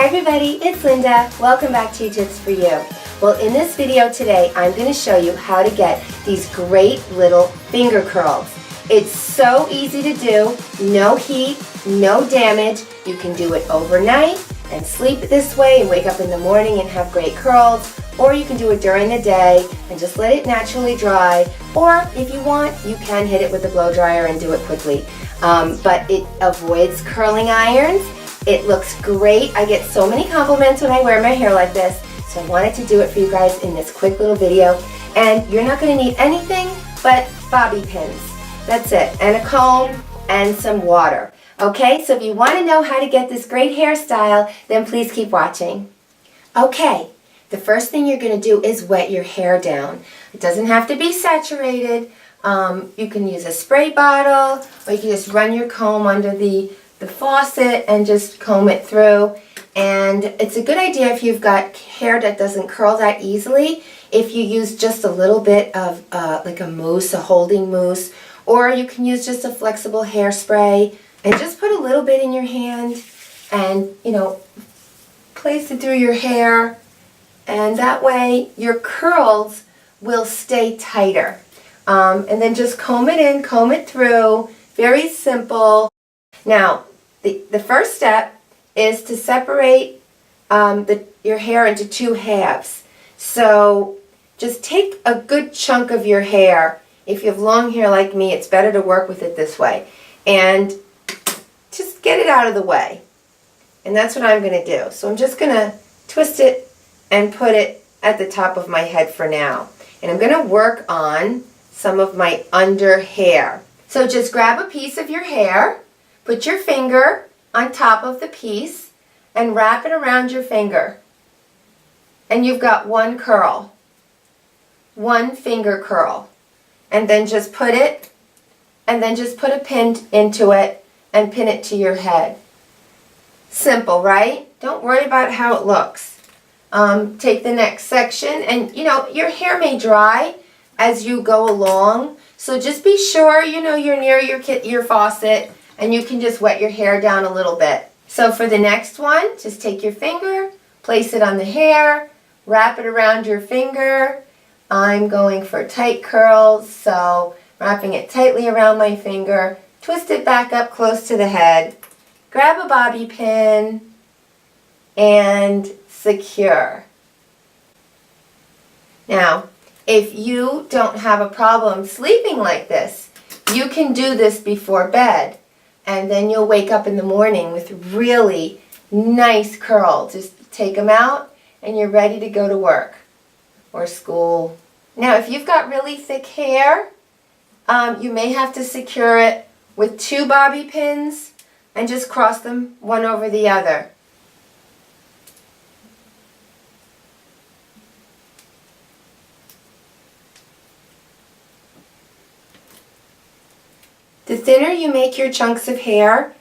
Hi everybody, it's Linda. Welcome back to Tips for You. Well, in this video today, I'm going to show you how to get these great little finger curls. It's so easy to do, no heat, no damage. You can do it overnight and sleep this way and wake up in the morning and have great curls, or you can do it during the day and just let it naturally dry, or if you want, you can hit it with a blow dryer and do it quickly. But it avoids curling irons. It looks great. I get so many compliments when I wear my hair like this, so I wanted to do it for you guys in this quick little video. And you're not going to need anything but bobby pins. That's it, and a comb and some water. Okay, so if you want to know how to get this great hairstyle, then please keep watching. Okay, the first thing you're going to do is wet your hair down. It doesn't have to be saturated. You can use a spray bottle, or you can just run your comb under the faucet and just comb it through. And it's a good idea if you've got hair that doesn't curl that easily, if you use just a little bit of like a mousse, a holding mousse, or you can use just a flexible hairspray and just put a little bit in your hand and, you know, place it through your hair, and that way your curls will stay tighter. And then just comb it in, comb it through, very simple. Now, the first step is to separate your hair into two halves. So just take a good chunk of your hair. If you have long hair like me, it's better to work with it this way. And just get it out of the way. And that's what I'm going to do. So I'm just going to twist it and put it at the top of my head for now. And I'm going to work on some of my under hair. So just grab a piece of your hair, put your finger on top of the piece, and wrap it around your finger. And you've got one curl, one finger curl. And then just put it, and then just put a pin into it and pin it to your head. Simple, right? Don't worry about how it looks. Take the next section, and you know, your hair may dry as you go along, so just be sure you know you're near your faucet and you can just wet your hair down a little bit. So for the next one, just take your finger, place it on the hair, wrap it around your finger. I'm going for tight curls, so wrapping it tightly around my finger, twist it back up close to the head, grab a bobby pin, and secure. Now, if you don't have a problem sleeping like this, you can do this before bed, and then you'll wake up in the morning with really nice curls. Just take them out and you're ready to go to work or school. Now, if you've got really thick hair, you may have to secure it with two bobby pins and just cross them one over the other. The thinner you make your chunks of hair,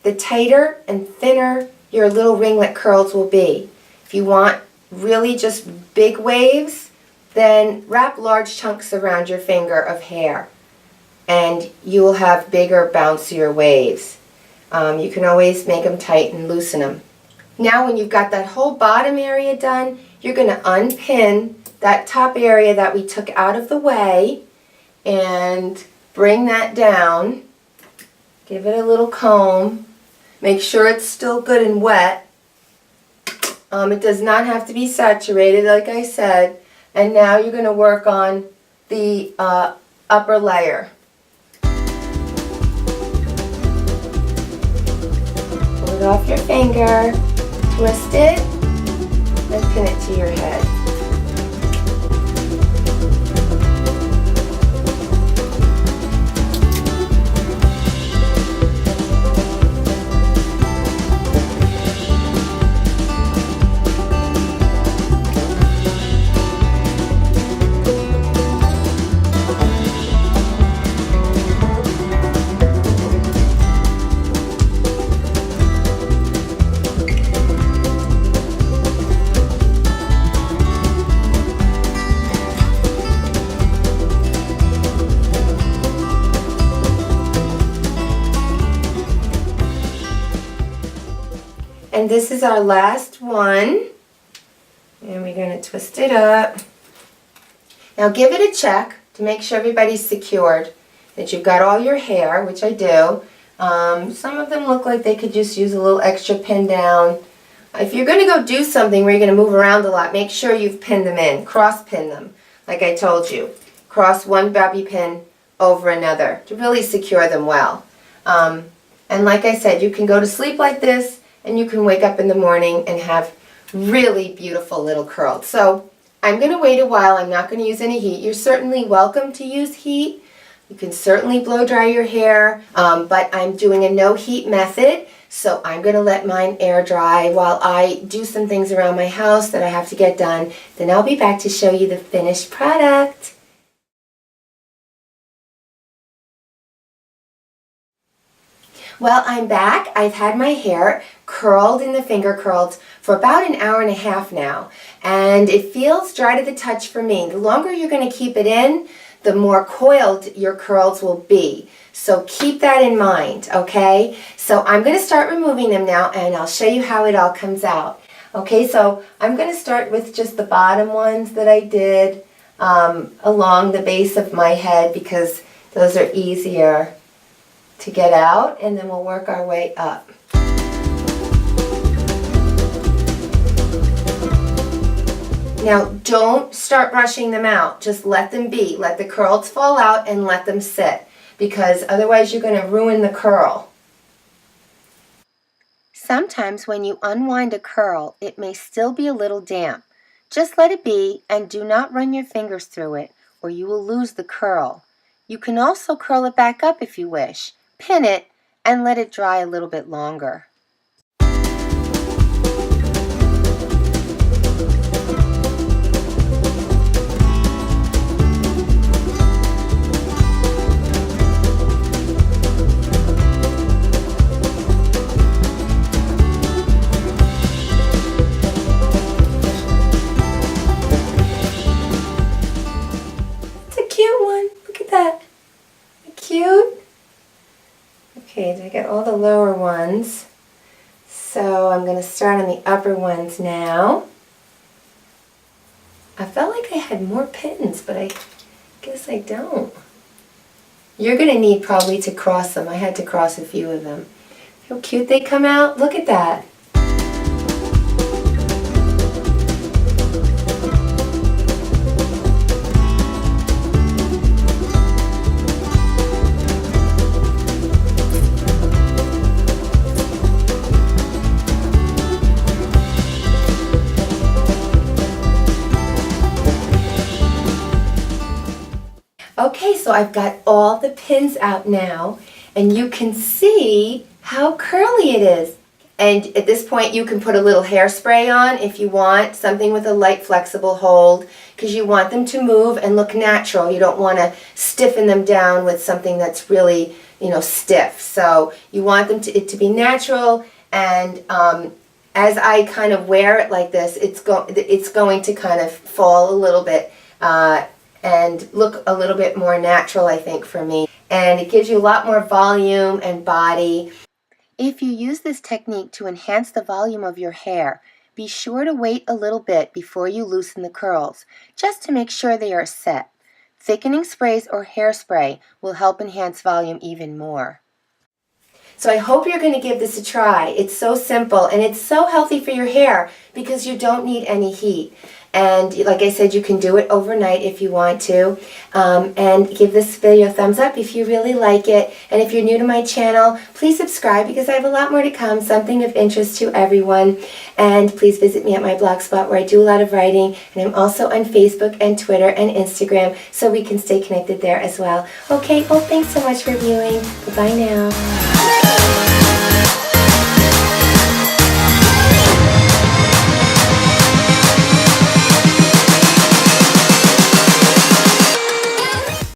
the tighter and thinner your little ringlet curls will be. If you want really just big waves, then wrap large chunks around your finger of hair and you will have bigger, bouncier waves. You can always make them tight and loosen them. Now when you've got that whole bottom area done, you're going to unpin that top area that we took out of the way and bring that down, give it a little comb, make sure it's still good and wet. It does not have to be saturated, like I said. And now you're going to work on the upper layer. Pull it off your finger, twist it, and pin it to your head. And this is our last one. And we're going to twist it up. Now give it a check to make sure everybody's secured, that you've got all your hair, which I do. Some of them look like they could just use a little extra pin down. If you're going to go do something where you're going to move around a lot, make sure you've pinned them in. Cross pin them, like I told you. Cross one bobby pin over another to really secure them well. And like I said, you can go to sleep like this, and you can wake up in the morning and have really beautiful little curls. So I'm going to wait a while. I'm not going to use any heat. You're certainly welcome to use heat. You can certainly blow dry your hair, but I'm doing a no heat method. So I'm going to let mine air dry while I do some things around my house that I have to get done. Then I'll be back to show you the finished product. Well, I'm back. I've had my hair curled in the finger curls for about an hour and a half now. And it feels dry to the touch for me. The longer you're going to keep it in, the more coiled your curls will be. So keep that in mind, okay? So I'm going to start removing them now, and I'll show you how it all comes out. Okay, so I'm going to start with just the bottom ones that I did along the base of my head, because those are easier to get out, and then we'll work our way up. Now, don't start brushing them out. Just let them be. Let the curls fall out and let them sit, because otherwise you're going to ruin the curl. Sometimes when you unwind a curl, it may still be a little damp. Just let it be and do not run your fingers through it, or you will lose the curl. You can also curl it back up if you wish. Pin it and let it dry a little bit longer. Cute. Okay, I got all the lower ones. So I'm going to start on the upper ones now. I felt like I had more pins, but I guess I don't. You're going to need probably to cross them. I had to cross a few of them. How cute they come out. Look at that. Okay, so I've got all the pins out now, and you can see how curly it is. And at this point you can put a little hairspray on if you want, something with a light flexible hold, because you want them to move and look natural. You don't want to stiffen them down with something that's really, stiff. So you want it to be natural, and as I kind of wear it like this, it's going to kind of fall a little bit and look a little bit more natural, I think, for me. And it gives you a lot more volume and body. If you use this technique to enhance the volume of your hair, be sure to wait a little bit before you loosen the curls, just to make sure they are set. Thickening sprays or hairspray will help enhance volume even more. So I hope you're going to give this a try. It's so simple, and it's so healthy for your hair because you don't need any heat. And like I said, you can do it overnight if you want to. And give this video a thumbs up if you really like it. And if you're new to my channel, please subscribe because I have a lot more to come, something of interest to everyone. And please visit me at my blog spot where I do a lot of writing. And I'm also on Facebook and Twitter and Instagram, so we can stay connected there as well. Okay, well, thanks so much for viewing. Bye-bye now.